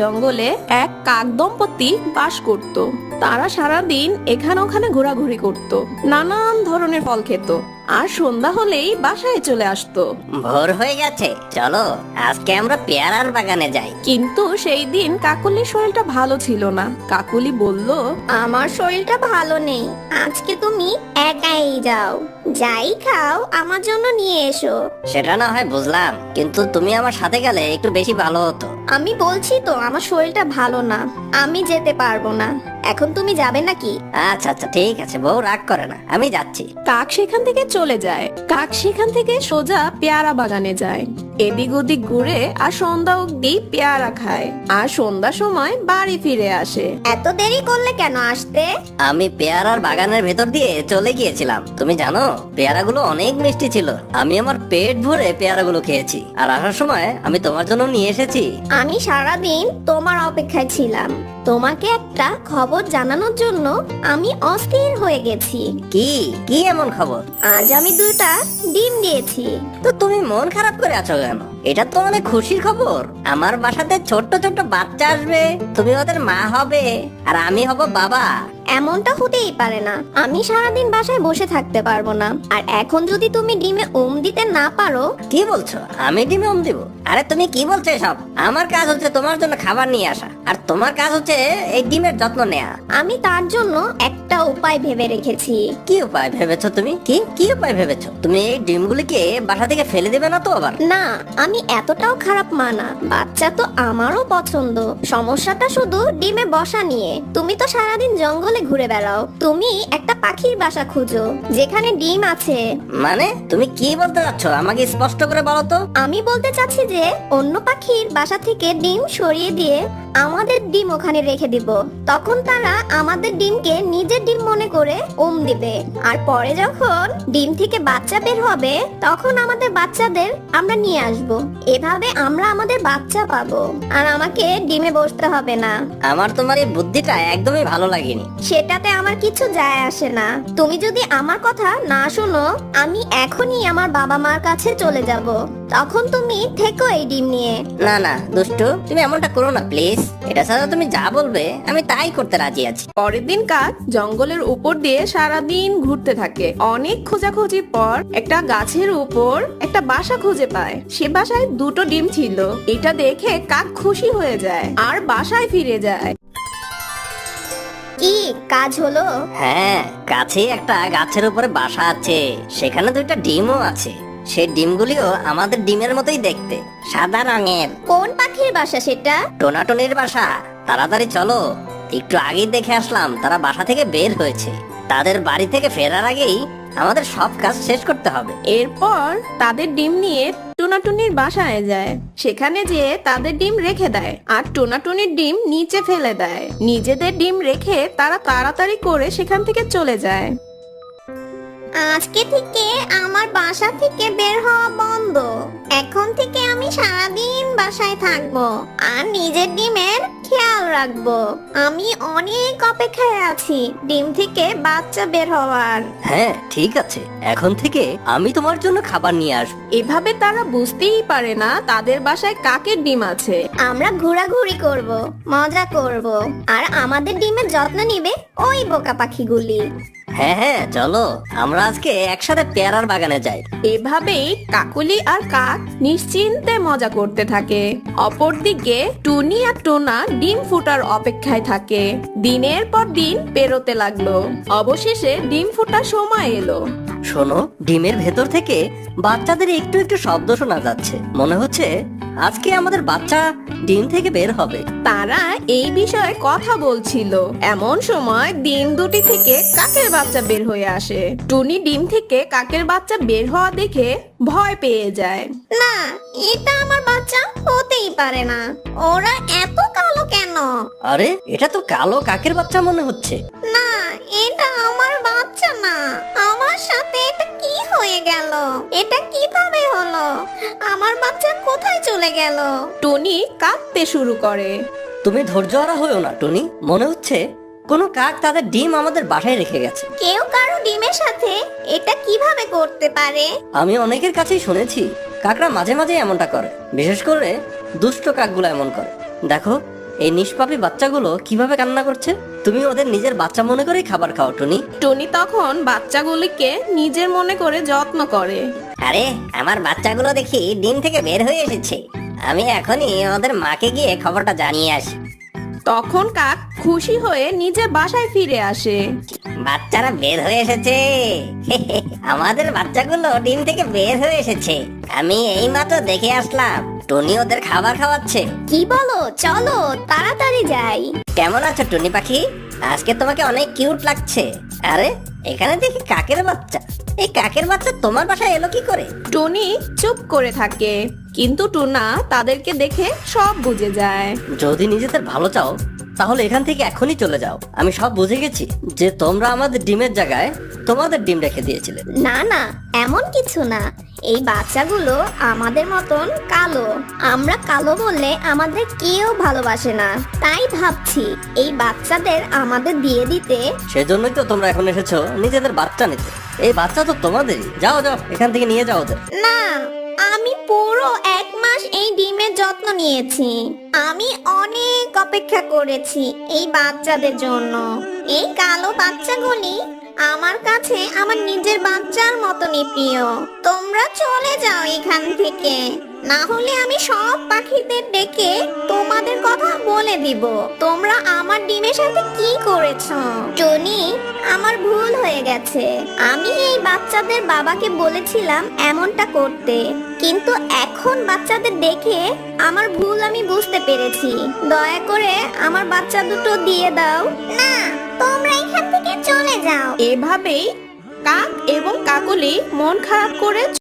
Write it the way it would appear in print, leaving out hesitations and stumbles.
জঙ্গলে এক কাক দম্পতি বাস করত। তারা সারাদিন এখানে ওখানে ঘোরাঘুরি করত, নানান ধরনের ফল খেত, আর সন্ধ্যা হলেই বাসায় চলে আসতো। ভোর হয়ে গেছে, চলো আজকে আমরা পেয়ারার বাগানে যাই। কিন্তু সেই দিন কাকুলির শরীরটা ভালো ছিল না। কাকুলি বলল, আমার শরীরটা ভালো নেই, আজকে তুমি একাই যাও, যাই খাও আমার জন্য নিয়ে এসো। সেটা না হয় বুঝলাম, কিন্তু তুমি আমার সাথে গেলে একটু বেশি ভালো হতো। আমি বলছি তো আমার শরীরটা ভালো না, আমি যেতে পারবো না। এখন তুমি যাবে নাকি? আচ্ছা আচ্ছা ঠিক আছে, বউ রাগ করে না, আমি যাচ্ছি। কাক সেখান থেকে চলে যায়। কাক সেখান থেকে সোজা পেয়ারা বাগানে যায়। এদিক ওদিক ঘুরে আর সন্ধ্যা অব্দি পেয়ারা খায়, আর সন্ধ্যার সময় বাড়ি ফিরে আসে। এত দেরি করলে কেন আসতে? আমি পেয়ারার বাগানের ভেতর দিয়ে চলে গিয়েছিলাম। তুমি জানো পেয়ারাগুলো অনেক মিষ্টি ছিল। আমি আমার পেট ভরে পেয়ারাগুলো খেয়েছি, আর আসার সময় আমি তোমার জন্য নিয়ে এসেছি। আমি সারাদিন তোমার অপেক্ষায় ছিলাম, তোমাকে একটা খবর জানানোর জন্য আমি অস্থির হয়ে গেছি। কি কি এমন খবর? আজ আমি 2টা ডিম দিয়েছি। তো তুমি মন খারাপ করে আছো কেন? এটা তো অনেক খুশির খবর। আমার বাসাতে ছোট্ট ছোট্ট বাচ্চা আসবে, তুমি ওদের মা হবে, আর আমি হব বাবা। এমনটা হতেই পারে না, আমি সারাদিন বাসায় বসে থাকতে পারবো না। আর এখন যদি তুমি ডিমে দিতে না পারো। কি বলছো? আমি ডিমে দিব? আরে তুমি কি বলছো এসব? আমার কাজ হচ্ছে তোমার জন্য খাবার নিয়ে আসা, আর তোমার কাজ হচ্ছে এই ডিমের যত্ন নেওয়া। আমি তার জন্য একটা উপায় ভেবে রেখেছি। কি উপায় ভেবেছো তুমি? কি কি উপায় ভেবেছো? তুমি এই ডিমগুলিকে বাসা থেকে ফেলে দেবে না তো আবার? না, আমি এতটাও খারাপ মানা, বাচ্চা তো আমারও পছন্দ। সমস্যাটা শুধু ডিমে বসা নিয়ে। তুমি তো সারাদিন জঙ্গলে ঘুরে বেড়াও, তুমি একটা পাখির বাসা খুঁজো যেখানে ডিম আছে। মানে তুমি কি বলতে চাচ্ছ? আমাকে স্পষ্ট করে বলো তো। আমি বলতে চাচ্ছি যে অন্য পাখির বাসা থেকে ডিম সরিয়ে দিয়ে আমাদের ডিম ওখানে রেখে দিব। তখন তারা আমাদের ডিমকে নিজের ডিম মনে করে দিবে, আর পরে যখন ডিম থেকে বাচ্চা বের হবে তখন আমাদের বাচ্চাদের আমরা নিয়ে আসব। এভাবে আমরা আমাদের বাচ্চা পাবো, আর আমাকে ডিমে বসতে হবে না। আমার তোমার এই বুদ্ধিটা একদমই ভালো লাগেনি। সেটাতে আমার কিছু যায় আসে না। তুমি যদি আমার কথা না শোনো, আমি এখনই আমার বাবা মার কাছে চলে যাব। তখন তুমি থেকো এই ডিম নিয়ে। না না দুষ্টু, তুমি এমনটা করো না প্লিজ। এটা ছাড়া তুমি যা বলবে আমি তাই করতে রাজি আছি। পরের দিন কাক জঙ্গলের উপর দিয়ে সারাদিন ঘুরতে থাকে। অনেক খোঁজাখুঁজির পর একটা গাছের উপর একটা বাসা খুঁজে পায়। সে বাসায় 2টো ডিম ছিল। এটা দেখে কাক খুশি হয়ে যায় আর বাসায় ফিরে যায়। কি কাজ হলো? হ্যাঁ, কাছেই একটা গাছের উপরে বাসা আছে, সেখানে 2টা ডিমও আছে। সেই ডিমগুলিও আমাদের ডিমের মতোই দেখতে, সাদা রঙের। কোন পাখির বাসা সেটা? টোনাটনির বাসা। তাড়াতাড়ি চলো, একটু আগেই দেখে আসলাম তারা বাসা থেকে বের হয়েছে। তাদের বাড়ি থেকে ফেরার আগেই আমাদের সব কাজ শেষ করতে হবে। এরপর তাদের ডিম নিয়ে টোনাটুনির বাসায় যায়। সেখানে যেয়ে তাদের ডিম রেখে দেয়, আর টোনাটুনির ডিম নিচে ফেলে দেয়। নিজেদের ডিম রেখে তারা তাড়াতাড়ি করে সেখান থেকে চলে যায়। আজকে থেকে আমার বাসা থেকে বের হওয়া বন্ধ। এখন থেকে আমি সারাদিন বাসায় থাকবো আর নিজের ডিমের খেয়াল রাখবো। আমি অনেক অপেক্ষায় আছি ডিম থেকে বাচ্চা বের হওয়ার। হ্যাঁ ঠিক আছে, এখন থেকে আমি তোমার জন্য খাবার নিয়ে আসবো। এভাবে তারা বুঝতেই পারে না তাদের বাসায় কাকের ডিম আছে। আমরা ঘোরাঘুরি করব, মজা করব, আর আমাদের ডিমের যত্ন নিবে ওই বোকা পাখিগুলি। হ্যাঁ হ্যাঁ চলো, আমরা আজকে একসাথে পেয়ারার বাগানে যাই। এভাবেই কাকুলি আর কাক নিশ্চিন্তে মজা করতে থাকে। অপরদিকে টুনি আর টোনা ডিম ফুটার অপেক্ষায় থাকে। দিনের পর দিন পেরোতে লাগলো। অবশেষে ডিম ফুটার সময় এলো। শোনো, ডিমের ভেতর থেকে বাচ্চাদের একটু একটু শব্দ শোনা যাচ্ছে। মনে হচ্ছে আজকে আমাদের বাচ্চা ডিম থেকে বের হবে। তারা এই বিষয়ে কথা বলছিল। এমন সময় ডিম দুটি থেকে কাকের বাচ্চা বের হয়ে আসে। টুনি ডিম থেকে কাকের বাচ্চা বের হওয়া দেখে ভয় পেয়ে যায়। না, এটা আমার বাচ্চা হতেই পারে না। ওরা এত কালো কেন? আরে এটা তো কালো কাকের বাচ্চা মনে হচ্ছে। না, এটা আমার বাচ্চা না। আমার সাথে এটা কি হয়ে গেল? এটা কিভাবে হলো? আমার বাচ্চা কোথায় চলে গেল? টুনি কাঁদতে শুরু করে। তুমি ধৈর্যহারা হয়েও না টুনি, মনে হচ্ছে কোনো কাক তাদের ডিম আমাদের বাসায় রেখে গেছে। কেউ কারো ডিমের সাথে এটা কিভাবে করতে পারে? আমি অনেকের কাছেই শুনেছি কাকরা মাঝে মাঝে এমনটা করে, বিশেষ করে দুষ্ট কাকগুলো এমন করে। দেখো এই নিষ্পাপী বাচ্চাগুলো কিভাবে কান্না করছে। তুমি ওদের নিজের বাচ্চা মনে করেই খাবার খাও টুনি। টুনি তখন বাচ্চাগুলিকে নিজের মনে করে যত্ন করে। আরে আমার বাচ্চাগুলো দেখি ডিম থেকে বের হয়ে এসেছে, আমি এখনই ওদের মাকে গিয়ে খবরটা জানিয়ে আসি। তখন কাক খুশি হয়ে নিজের বাসায় ফিরে আসে। বাচ্চারা বের হয়ে এসেছে, আমাদের বাচ্চাগুলো ডিম থেকে বের হয়ে এসেছে। আমি এইমাত্র দেখে আসলাম টুনি ওদের খাবার খাওয়াচ্ছে। কি বলো, চলো তাড়াতাড়ি যাই। কেমন আছো টুনি পাখি? আজকে তোমাকে অনেক কিউট লাগছে। আরে এখানে দেখি কাকের বাচ্চা। এই কাকের বাচ্চা তোমার বাসায় এলো কি করে? টুনি চুপ করে থাকে, কিন্তু টুনা তাদেরকে দেখে সব বুঝে যায়। যদি নিজেদের ভালো চাও তাহলে এখান থেকে এখনই চলে যাও। আমি সব বুঝে গেছি যে তোমরা আমাদের ডিমের জায়গায় তোমাদের ডিম রেখে দিয়েছিলে। না না, এমন কিছু না। এই বাচ্চাগুলো আমাদের মতন কালো। আমরা কালো বললে আমাদের কেউ ভালোবাসে না, তাই ভাবছি এই বাচ্চাদের আমাদের দিয়ে দিতে। সেজন্যই তো তোমরা এখন এসেছো নিজেদের বাচ্চা নিতে। এই বাচ্চা তো তোমাদেরই। যাও যাও, এখান থেকে নিয়ে যাও ওদের। না, আমি পুরো 1 মাস এই ডিমের যত্ন নিয়েছি। আমি অনেক অপেক্ষা করেছি এই বাচ্চাদের জন্য। এই কালো বাচ্চাগুলি আমার কাছে আমার নিজের বাচ্চার মতনই প্রিয়। তোমরা চলে যাও এখান থেকে, না হলে আমি সব পাখিদের ডেকে তোমাদের কথা বলে দিব তোমরা আমার ডিমের সাথে কি করেছো। টনি, আমার ভুল হয়ে গেছে। আমি এই বাচ্চাদের বাবাকে বলেছিলাম এমনটা করতে, কিন্তু এখন বাচ্চাদের দেখে আমার ভুল আমি বুঝতে পেরেছি। দয়া করে আমার বাচ্চা দুটো দিয়ে দাও। না, তোমরা এখান থেকে চলে যাও। এভাবেই কাক এবং কাকলি মন খারাপ করে